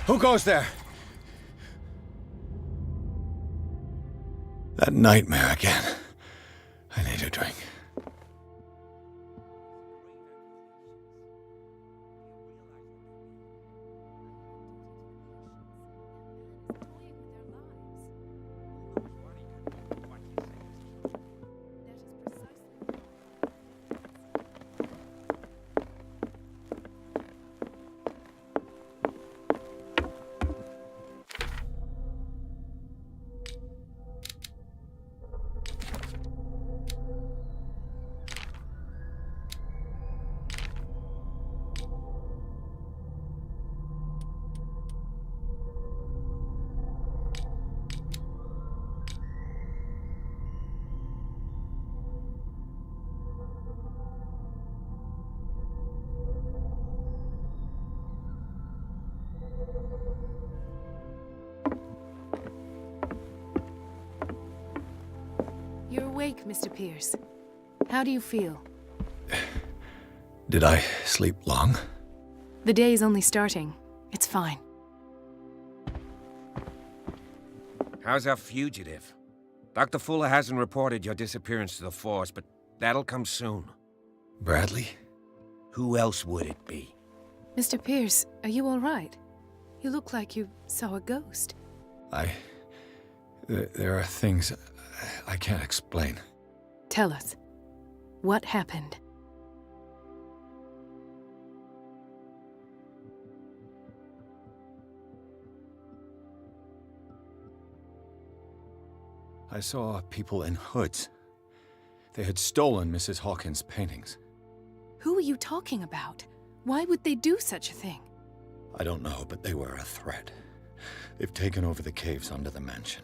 Who goes there? That nightmare again. I need a drink. You're awake, Mr. Pierce. How do you feel? Did I sleep long? The day's only starting. It's fine. How's our fugitive? Dr. Fuller hasn't reported your disappearance to the force, but that'll come soon. Bradley? Who else would it be? Mr. Pierce, are you all right? You look like you saw a ghost. There are things I can't explain. Tell us. What happened? I saw people in hoods. They had stolen Mrs. Hawkins' paintings. Who are you talking about? Why would they do such a thing? I don't know, but they were a threat. They've taken over the caves under the mansion.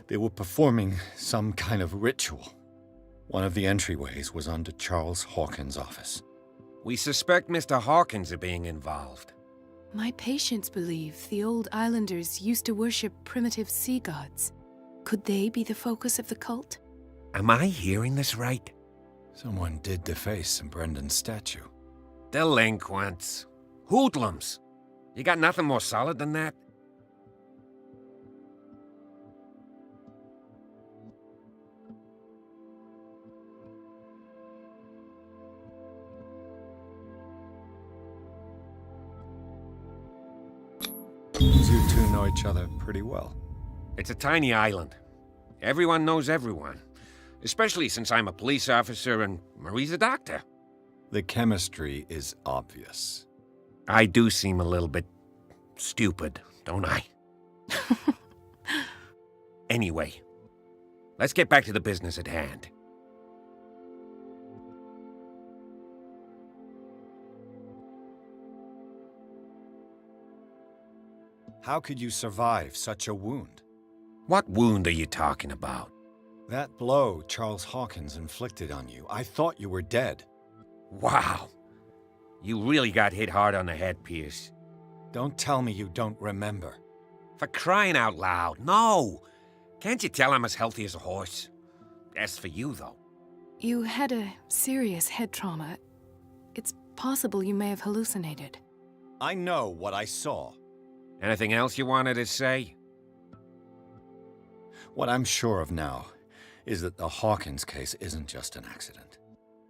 They were performing some kind of ritual. One of the entryways was under Charles Hawkins' office. We suspect Mr. Hawkins of being involved. My patients believe the old islanders used to worship primitive sea gods. Could they be the focus of the cult? Am I hearing this right? Someone did deface Brendan's statue. Delinquents. Hoodlums. You got nothing more solid than that? You two know each other pretty well. It's a tiny island. Everyone knows everyone. Especially since I'm a police officer and Marie's a doctor. The chemistry is obvious. I do seem a little bit stupid, don't I? Anyway, let's get back to the business at hand. How could you survive such a wound? What wound are you talking about? That blow Charles Hawkins inflicted on you, I thought you were dead. Wow. You really got hit hard on the head, Pierce. Don't tell me you don't remember. For crying out loud, no! Can't you tell I'm as healthy as a horse? As for you, though. You had a serious head trauma. It's possible you may have hallucinated. I know what I saw. Anything else you wanted to say? What I'm sure of now is that the Hawkins case isn't just an accident.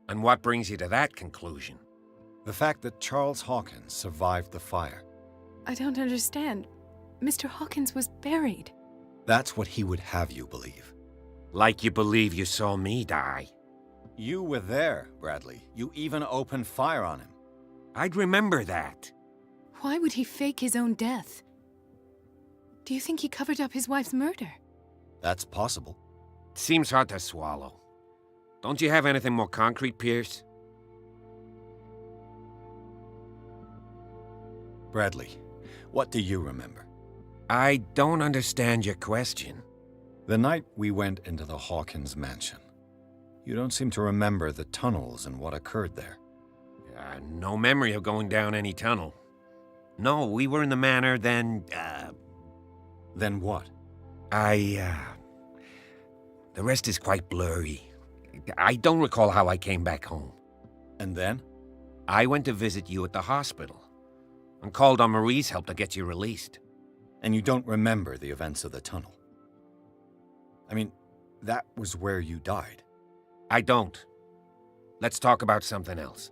And what brings you to that conclusion? The fact that Charles Hawkins survived the fire. I don't understand. Mr. Hawkins was buried. That's what he would have you believe. Like you believe you saw me die. You were there, Bradley. You even opened fire on him. I'd remember that. Why would he fake his own death? Do you think he covered up his wife's murder? That's possible. Seems hard to swallow. Don't you have anything more concrete, Pierce? Bradley, what do you remember? I don't understand your question. The night we went into the Hawkins mansion. You don't seem to remember the tunnels and what occurred there. No memory of going down any tunnel. No, we were in the manor, then, Then what? The rest is quite blurry. I don't recall how I came back home. And then? I went to visit you at the hospital. and called on Marie's help to get you released. And you don't remember the events of the tunnel. I mean, that was where you died. I don't. Let's talk about something else.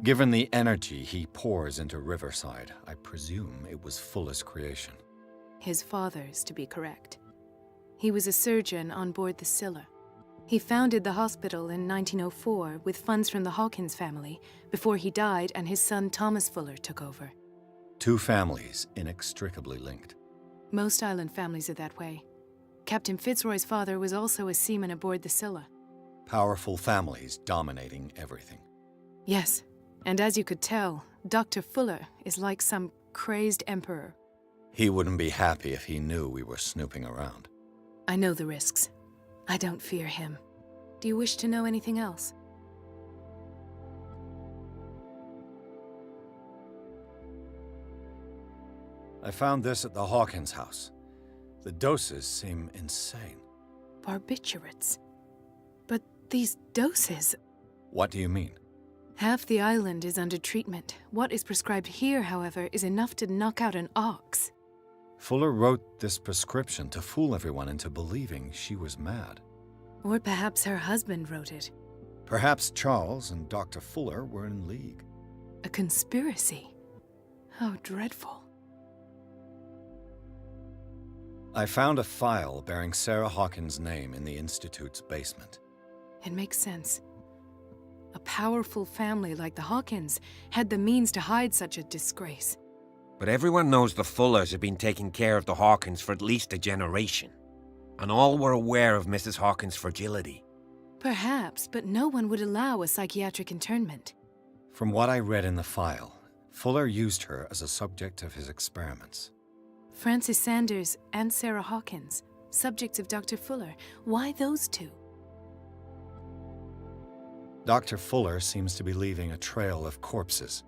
Given the energy he pours into Riverside, I presume it was Fuller's creation. His father's, to be correct. He was a surgeon on board the Scylla. He founded the hospital in 1904 with funds from the Hawkins family before he died and his son Thomas Fuller took over. Two families inextricably linked. Most island families are that way. Captain Fitzroy's father was also a seaman aboard the Scylla. Powerful families dominating everything. Yes, and as you could tell, Dr. Fuller is like some crazed emperor. He wouldn't be happy if he knew we were snooping around. I know the risks. I don't fear him. Do you wish to know anything else? I found this at the Hawkins house. The doses seem insane. Barbiturates. But these doses... What do you mean? Half the island is under treatment. What is prescribed here, however, is enough to knock out an ox. Fuller wrote this prescription to fool everyone into believing she was mad. Or perhaps her husband wrote it. Perhaps Charles and Dr. Fuller were in league. A conspiracy. How dreadful. I found a file bearing Sarah Hawkins' name in the Institute's basement. It makes sense. A powerful family like the Hawkins had the means to hide such a disgrace. But everyone knows the Fullers have been taking care of the Hawkins for at least a generation. And all were aware of Mrs. Hawkins' fragility. Perhaps, but no one would allow a psychiatric internment. From what I read in the file, Fuller used her as a subject of his experiments. Francis Sanders and Sarah Hawkins, subjects of Dr. Fuller. Why those two? Dr. Fuller seems to be leaving a trail of corpses.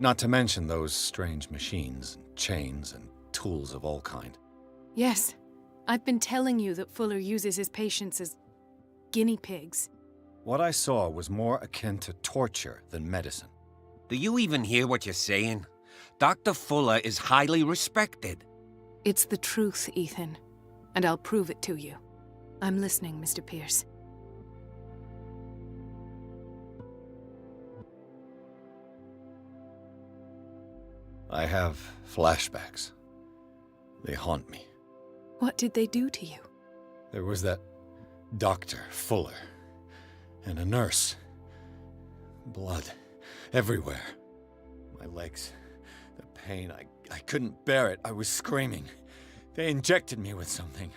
Not to mention those strange machines, and chains, and tools of all kind. Yes. I've been telling you that Fuller uses his patients as guinea pigs. What I saw was more akin to torture than medicine. Do you even hear what you're saying? Dr. Fuller is highly respected. It's the truth, Ethan. And I'll prove it to you. I'm listening, Mr. Pierce. I have flashbacks. They haunt me. What did they do to you? There was that Dr. Fuller and a nurse. Blood everywhere. My legs, the pain, I couldn't bear it. I was screaming. They injected me with something.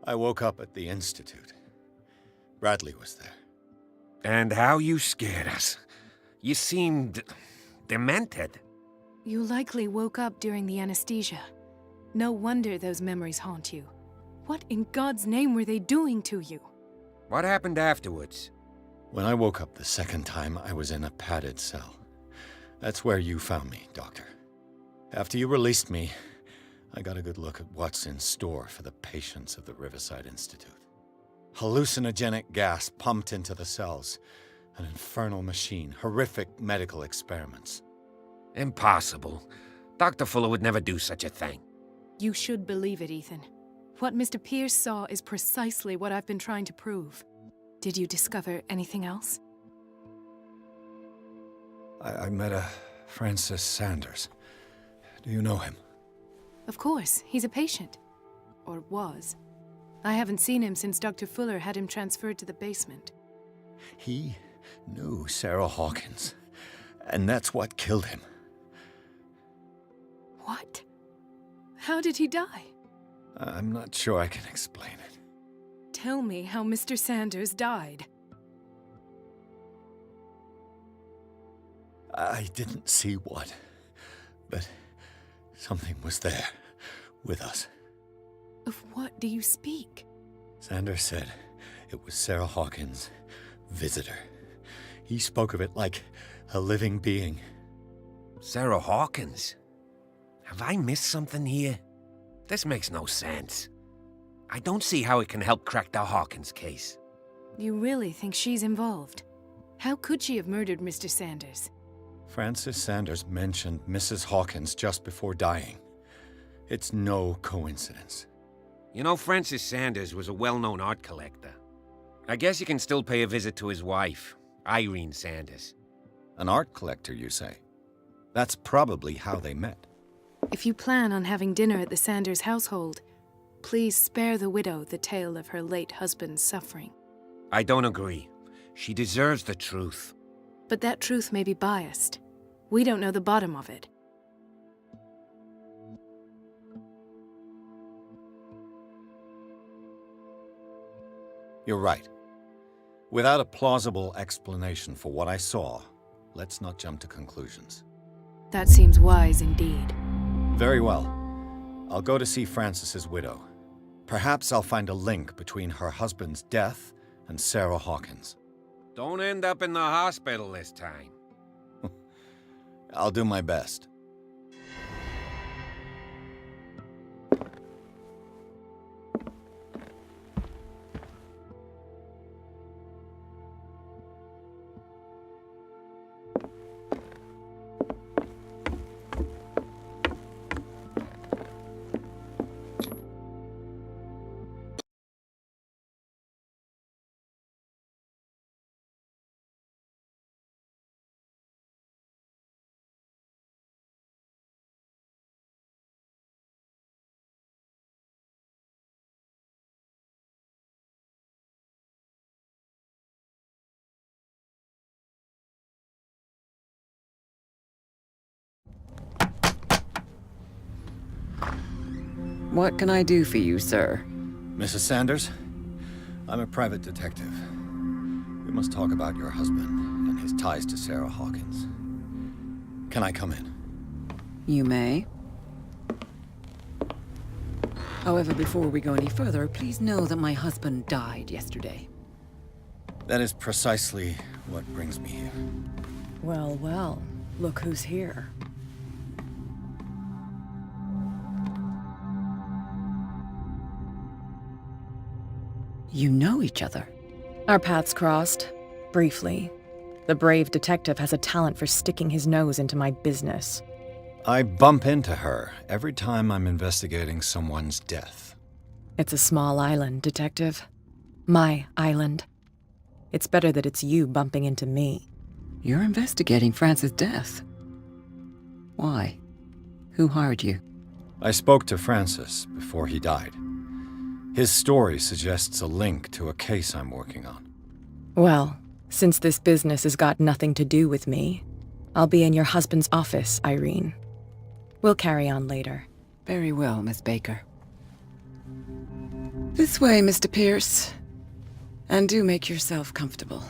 I woke up at the Institute. Bradley was there. And how you scared us. You seemed demented. You likely woke up during the anesthesia. No wonder those memories haunt you. What in God's name were they doing to you? What happened afterwards? When I woke up the second time, I was in a padded cell. That's where you found me, Doctor. After you released me, I got a good look at what's in store for the patients of the Riverside Institute. Hallucinogenic gas pumped into the cells. An infernal machine, horrific medical experiments. Impossible. Dr. Fuller would never do such a thing. You should believe it, Ethan. What Mr. Pierce saw is precisely what I've been trying to prove. Did you discover anything else? I met a Francis Sanders. Do you know him? Of course, he's a patient. Or was. I haven't seen him since Dr. Fuller had him transferred to the basement. He knew Sarah Hawkins, and that's what killed him. What? How did he die? I'm not sure I can explain it. Tell me how Mr. Sanders died. I didn't see what, but something was there, with us. Of what do you speak? Sanders said it was Sarah Hawkins' visitor. He spoke of it like a living being. Sarah Hawkins? Have I missed something here? This makes no sense. I don't see how it can help crack the Hawkins case. You really think she's involved? How could she have murdered Mr. Sanders? Francis Sanders mentioned Mrs. Hawkins just before dying. It's no coincidence. You know, Francis Sanders was a well-known art collector. I guess you can still pay a visit to his wife, Irene Sanders. An art collector, you say? That's probably how they met. If you plan on having dinner at the Sanders household, please spare the widow the tale of her late husband's suffering. I don't agree. She deserves the truth. But that truth may be biased. We don't know the bottom of it. You're right. Without a plausible explanation for what I saw, let's not jump to conclusions. That seems wise indeed. Very well. I'll go to see Francis's widow. Perhaps I'll find a link between her husband's death and Sarah Hawkins. Don't end up in the hospital this time. I'll do my best. What can I do for you, sir? Mrs. Sanders, I'm a private detective. We must talk about your husband and his ties to Sarah Hawkins. Can I come in? You may. However, before we go any further, please know that my husband died yesterday. That is precisely what brings me here. Well, well, look who's here. You know each other. Our paths crossed, briefly. The brave detective has a talent for sticking his nose into my business. I bump into her every time I'm investigating someone's death. It's a small island, detective. My island. It's better that it's you bumping into me. You're investigating Francis' death. Why? Who hired you? I spoke to Francis before he died. His story suggests a link to a case I'm working on. Well, since this business has got nothing to do with me, I'll be in your husband's office, Irene. We'll carry on later. Very well, Miss Baker. This way, Mr. Pierce. And do make yourself comfortable.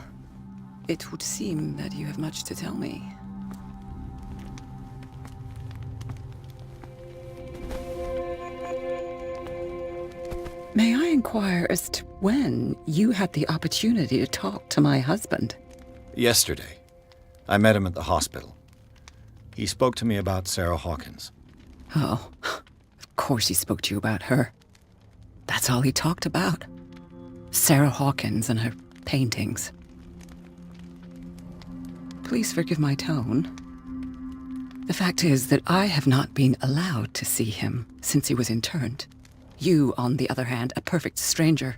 It would seem that you have much to tell me. May I inquire as to when you had the opportunity to talk to my husband? Yesterday, I met him at the hospital. He spoke to me about Sarah Hawkins. Oh, of course he spoke to you about her. That's all he talked about. Sarah Hawkins and her paintings. Please forgive my tone. The fact is that I have not been allowed to see him since he was interned. You, on the other hand, a perfect stranger,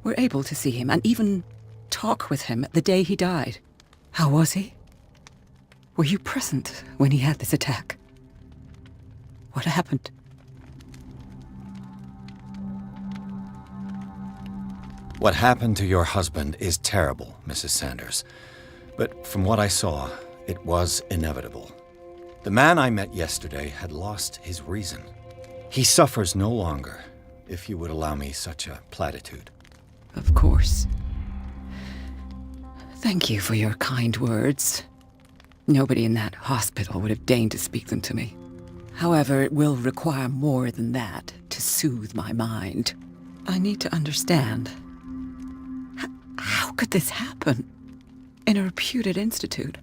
were able to see him and even talk with him the day he died. How was he? Were you present when he had this attack? What happened? What happened to your husband is terrible, Mrs. Sanders. But from what I saw, it was inevitable. The man I met yesterday had lost his reason. He suffers no longer, if you would allow me such a platitude. Of course. Thank you for your kind words. Nobody in that hospital would have deigned to speak them to me. However, it will require more than that to soothe my mind. I need to understand. How could this happen? In a reputed institute?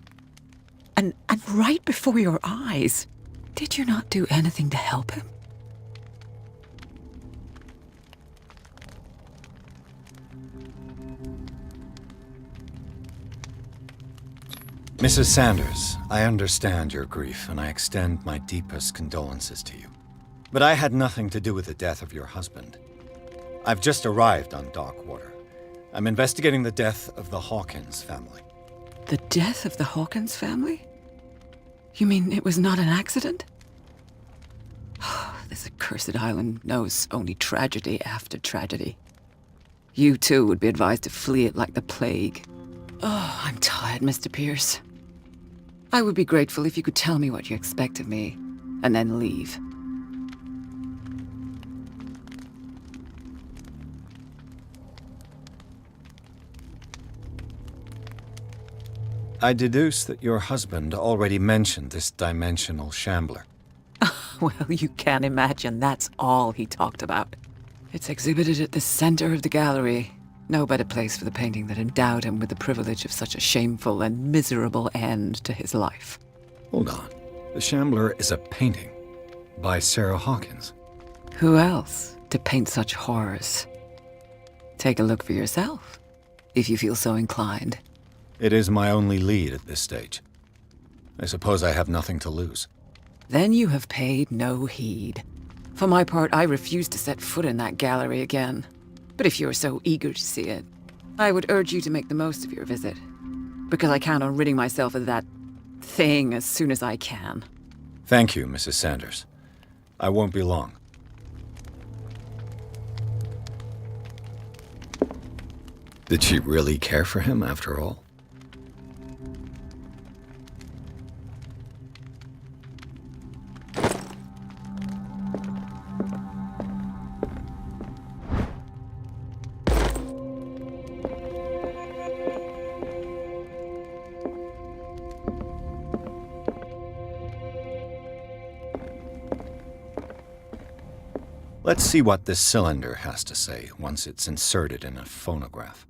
And right before your eyes? Did you not do anything to help him? Mrs. Sanders, I understand your grief, and I extend my deepest condolences to you. But I had nothing to do with the death of your husband. I've just arrived on Darkwater. I'm investigating the death of the Hawkins family. The death of the Hawkins family? You mean it was not an accident? This accursed island knows only tragedy after tragedy. You too would be advised to flee it like the plague. Oh, I'm tired, Mr. Pierce. I would be grateful if you could tell me what you expect of me, and then leave. I deduce that your husband already mentioned this dimensional shambler. Well, you can imagine that's all he talked about. It's exhibited at the center of the gallery. No better place for the painting that endowed him with the privilege of such a shameful and miserable end to his life. Hold on. The shambler is a painting by Sarah Hawkins. Who else to paint such horrors? Take a look for yourself, if you feel so inclined. It is my only lead at this stage. I suppose I have nothing to lose. Then you have paid no heed. For my part, I refuse to set foot in that gallery again. But if you're so eager to see it, I would urge you to make the most of your visit. Because I count on ridding myself of that thing as soon as I can. Thank you, Mrs. Sanders. I won't be long. Did she really care for him after all? Let's see what this cylinder has to say once it's inserted in a phonograph.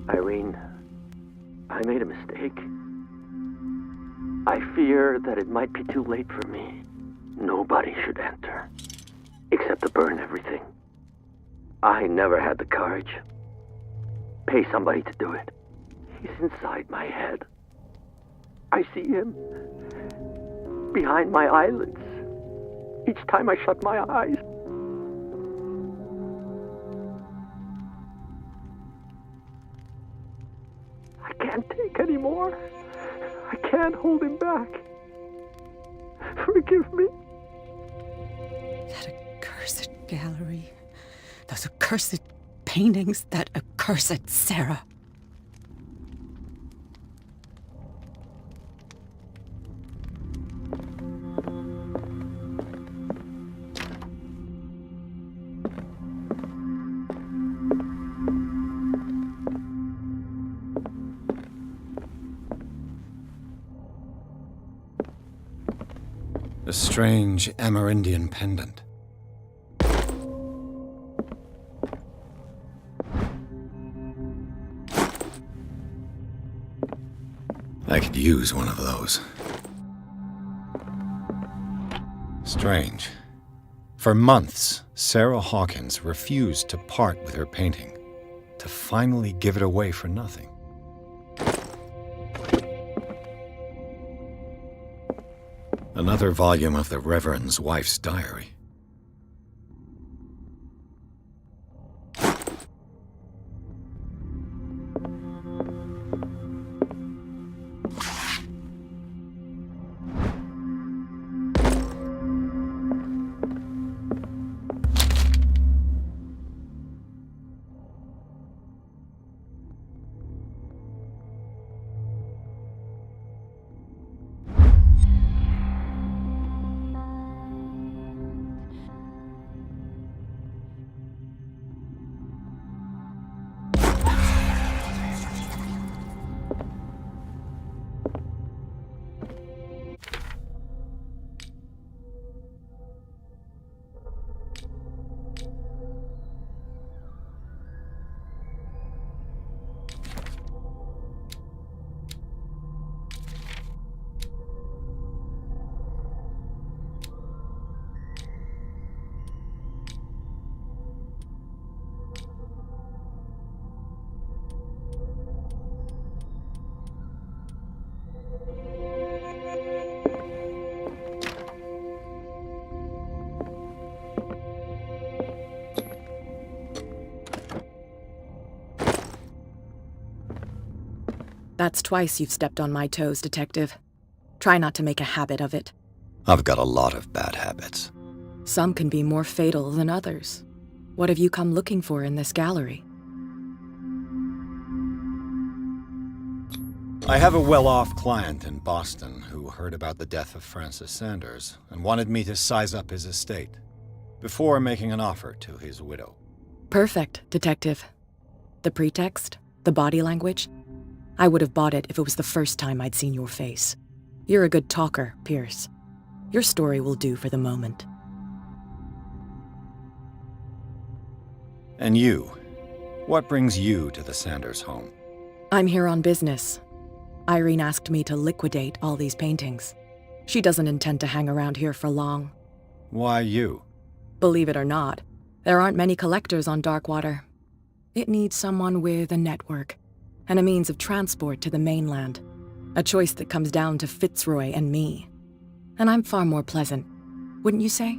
Irene, I made a mistake. I fear that it might be too late for me. Nobody should enter, except to burn everything. I never had the courage. Pay somebody to do it. He's inside my head. I see him behind my eyelids each time I shut my eyes. I can't take any more. I can't hold him back. Forgive me. That accursed gallery. Those accursed paintings. That accursed Sarah. A strange Amerindian pendant. I could use one of those. Strange. For months, Sarah Hawkins refused to part with her painting, to finally give it away for nothing. Another volume of the Reverend's wife's diary. That's twice you've stepped on my toes, Detective. Try not to make a habit of it. I've got a lot of bad habits. Some can be more fatal than others. What have you come looking for in this gallery? I have a well-off client in Boston who heard about the death of Francis Sanders and wanted me to size up his estate before making an offer to his widow. Perfect, Detective. The pretext, the body language, I would have bought it if it was the first time I'd seen your face. You're a good talker, Pierce. Your story will do for the moment. And you? What brings you to the Sanders home? I'm here on business. Irene asked me to liquidate all these paintings. She doesn't intend to hang around here for long. Why you? Believe it or not, there aren't many collectors on Darkwater. It needs someone with a network and a means of transport to the mainland. A choice that comes down to Fitzroy and me. And I'm far more pleasant, wouldn't you say?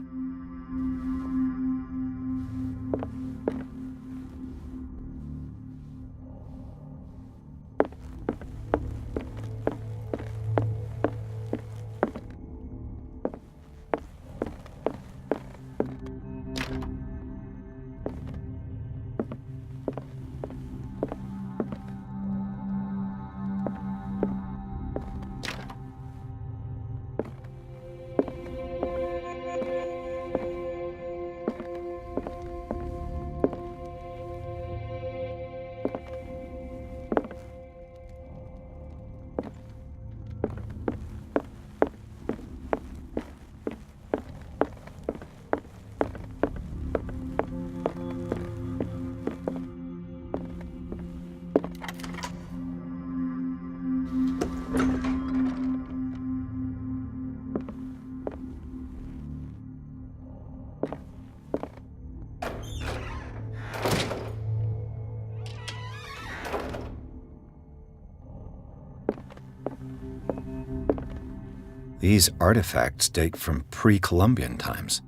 These artifacts date from pre-Columbian times.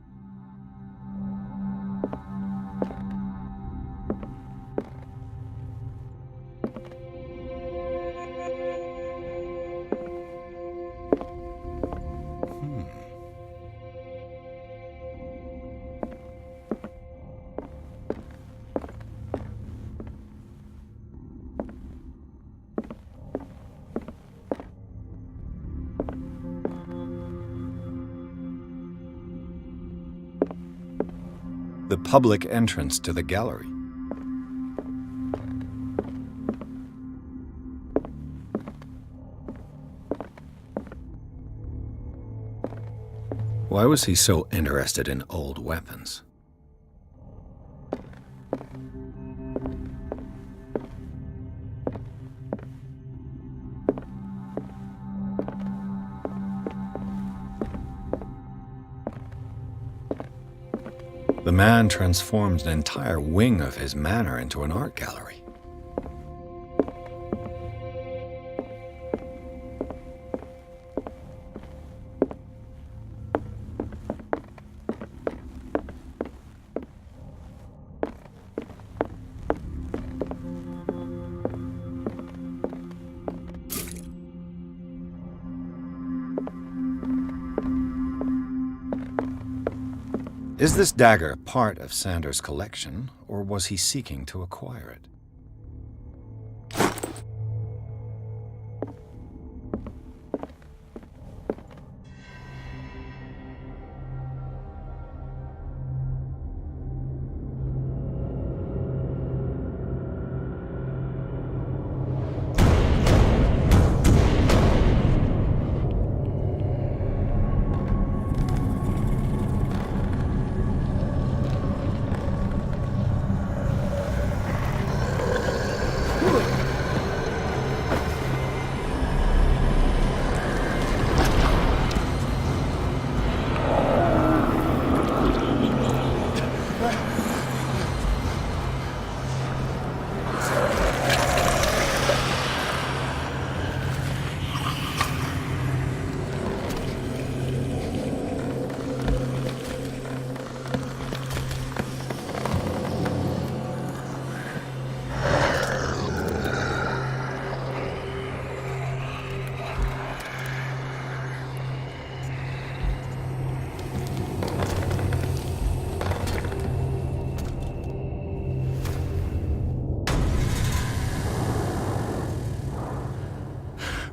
The public entrance to the gallery. Why was he so interested in old weapons? The man transformed an entire wing of his manor into an art gallery. Is this dagger part of Sanders' collection, or was he seeking to acquire it?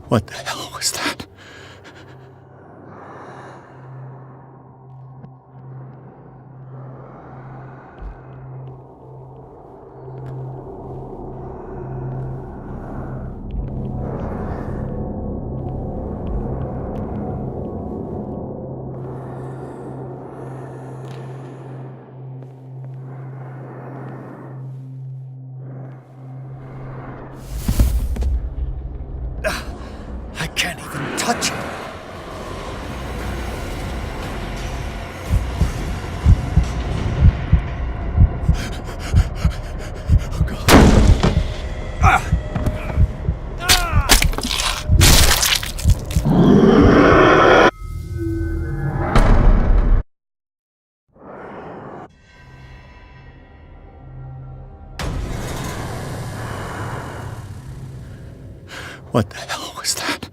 What the hell was that? I can't even touch it. Oh, God. What the hell was that?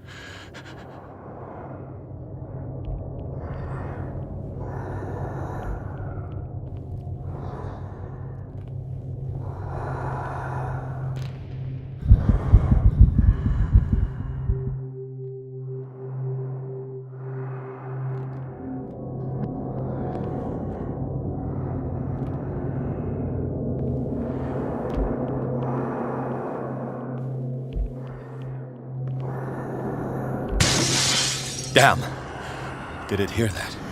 Damn. Did it hear that?